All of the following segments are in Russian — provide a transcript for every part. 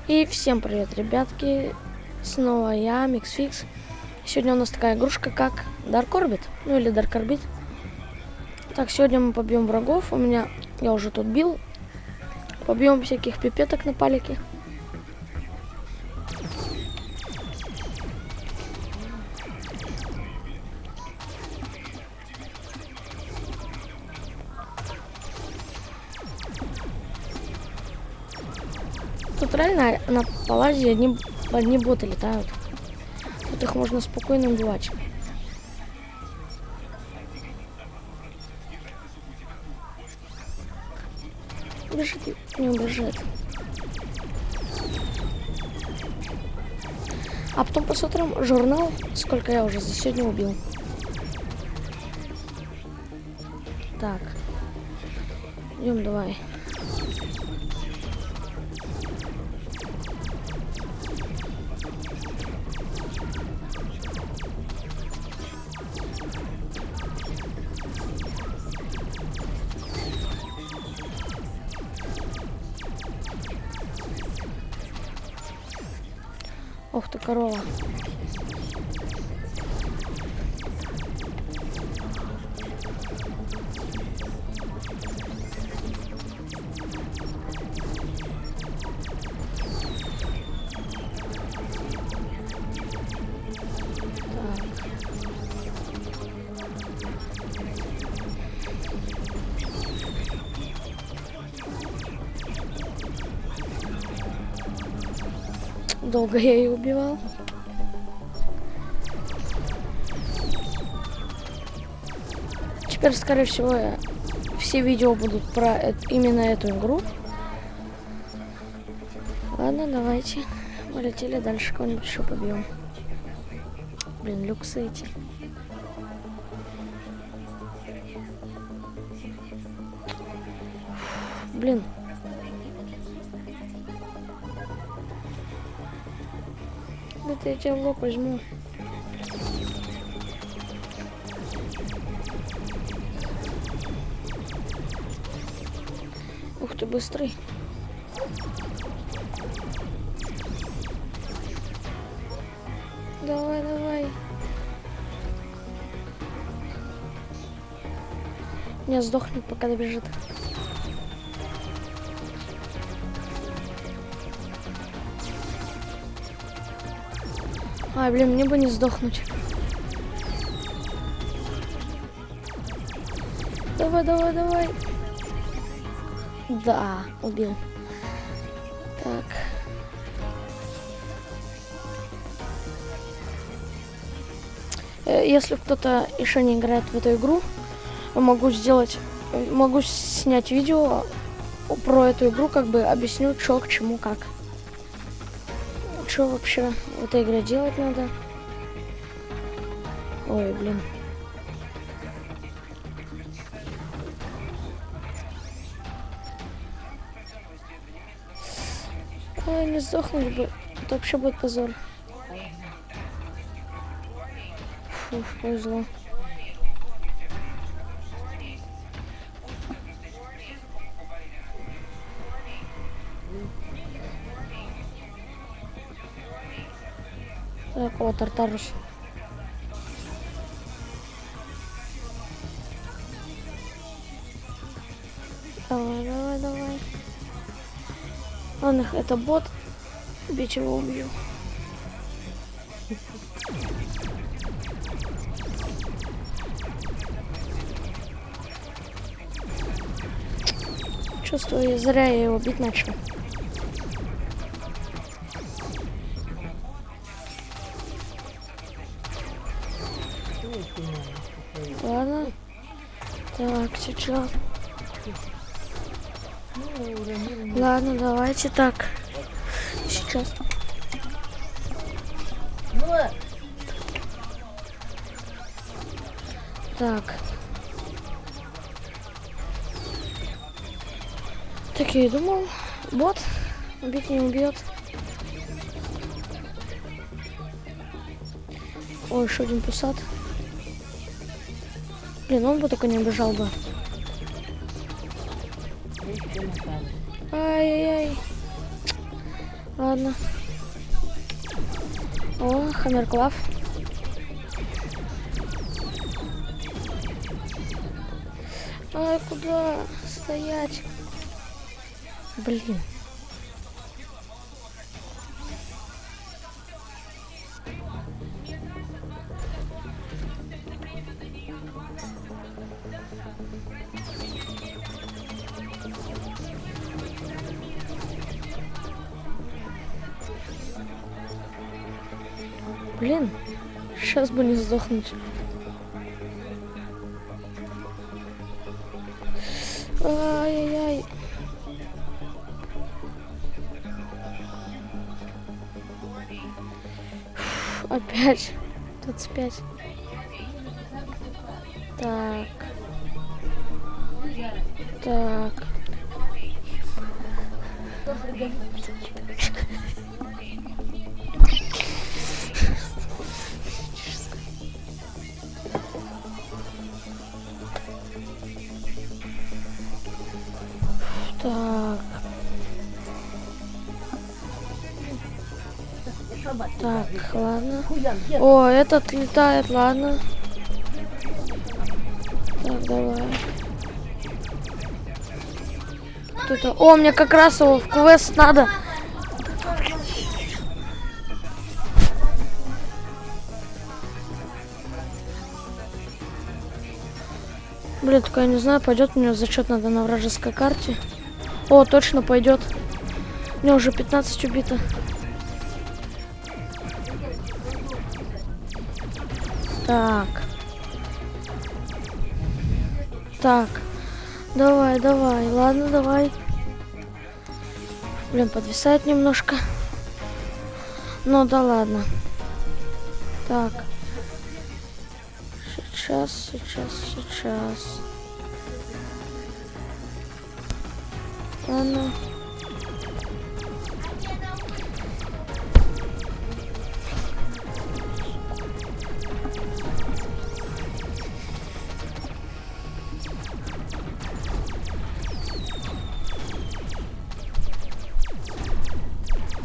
И всем привет, ребятки, снова я, Миксфикс. Сегодня у нас такая игрушка, как Dark Orbit, ну или Dark Orbit. Так, сегодня мы побьем врагов, я уже тут бил. Побьем всяких пипеток на палике. Тут реально на палазе одни боты летают. Тут их можно спокойно убивать. Бежит, не убежит. А потом посмотрим журнал, сколько я уже за сегодня убил. Так. Идем, давай. Ох ты, корова. Долго я ее убивал. Теперь, скорее всего, все видео будут про именно эту игру. Ладно, давайте. Полетели дальше, кого-нибудь еще побьем. Блин, люксы эти. Блин. Это я тебя в лоб возьму. Ух ты, быстрый. Давай, давай. Не сдохнет, пока добежит. Ай, блин, мне бы не сдохнуть. Давай, давай, давай. Да, убил. Так. Если кто-то еще не играет в эту игру, могу снять видео про эту игру, как бы объясню, что к чему, как. Что вообще в этой игре делать надо? Ой, блин. Ой, не сдохнуть бы. Это вообще будет позор. Фу, повезло. Так, о, Тартарус. Давай, давай, давай. Ладно, это бот. Бить его убью. Чувствую, зря я его бить начал. Ладно. Так, сейчас. Ладно, давайте так. Сейчас. Так. Так я и думал. Бот. Убить не убьет. Ой, еще один пусат. Блин, он бы только не убежал бы. Ай-яй-яй. Ладно. О, Хаммерклав. Ай, куда стоять? Блин. Блин, сейчас бы не сдохнуть. Ай-яй-яй. Опять 25. Так. Так. Так. Так, ладно. О, этот летает, ладно. Так, давай. Кто-то... О, мне как раз его в квест надо. Блин, только я не знаю, пойдет мне зачет надо на вражеской карте. О, точно пойдет. У меня уже 15 убито. Так. Так. Давай, давай. Ладно, давай. Блин, подвисает немножко. Ну да ладно. Так. Сейчас. Ладно.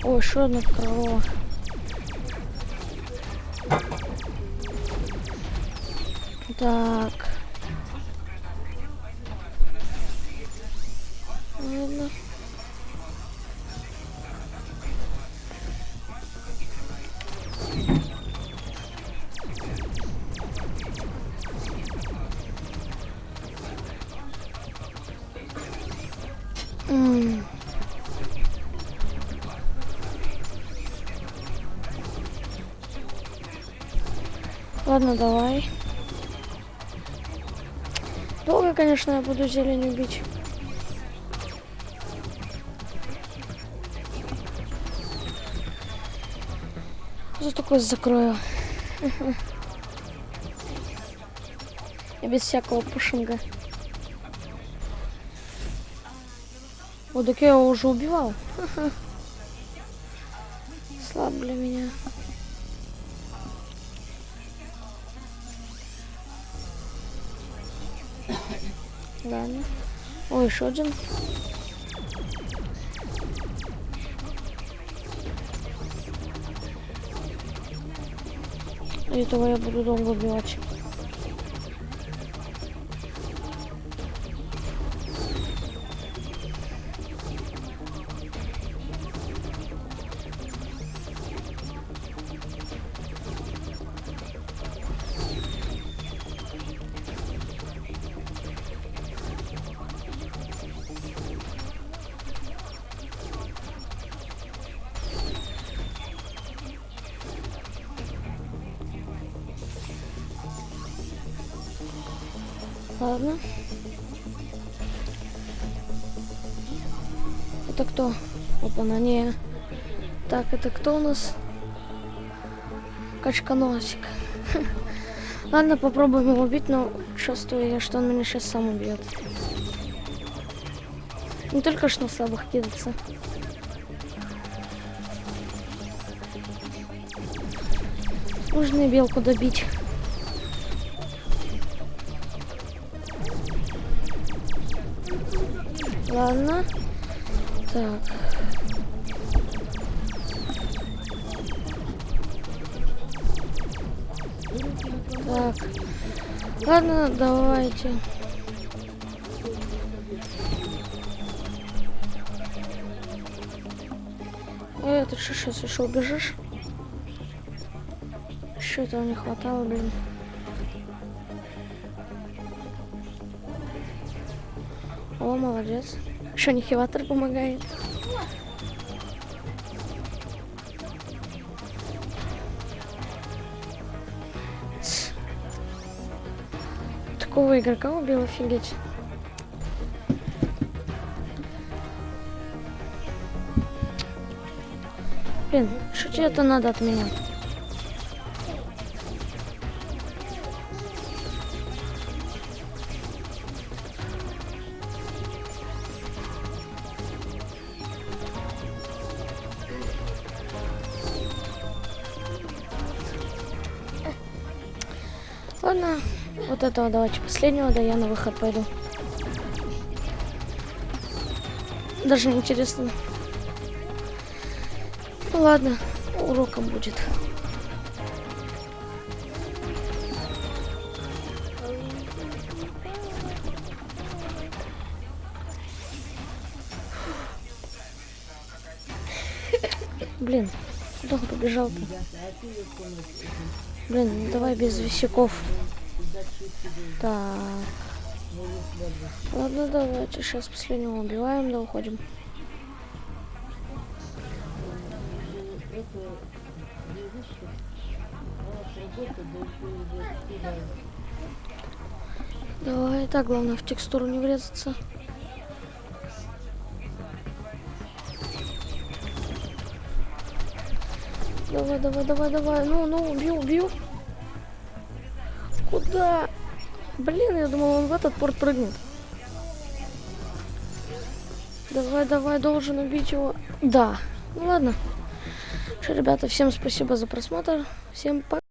О, еще одна корова. Так. Ладно. Ладно, давай. Долго, конечно, я буду зелень убить. Зато такое закрою. И без всякого пушинга. Вот так я его уже убивал. Слаб для меня. Ладно. О, еще один. Этого я буду долго убивать. Ладно. Это кто? Вот она, не. Так, это кто у нас? Качканосик. Ладно, попробуем его убить, но чувствую я, что он меня сейчас сам убьет. Не только что на слабых кидаться. Можно и белку добить. Ладно. Так. Ладно, давайте. Ты что, сейчас еще убежишь? Что этого не хватало, блин. О, молодец. Еще нихилатор помогает. Такого игрока убил, офигеть. Блин, что тебе это надо от меня? Ладно, вот этого давайте последнего, да я на выход пойду. Даже не интересно. Ну ладно, уроком будет. Блин, куда он побежал-то? Блин, давай без висяков. Так. Ладно, давайте сейчас последнего убиваем, да уходим. Давай, так, главное в текстуру не врезаться. Давай, давай, давай, давай. Ну, убью. Куда? Блин, я думал, он в этот порт прыгнет. Давай, должен убить его. Да. Ну ладно. Что, ребята, всем спасибо за просмотр. Всем пока.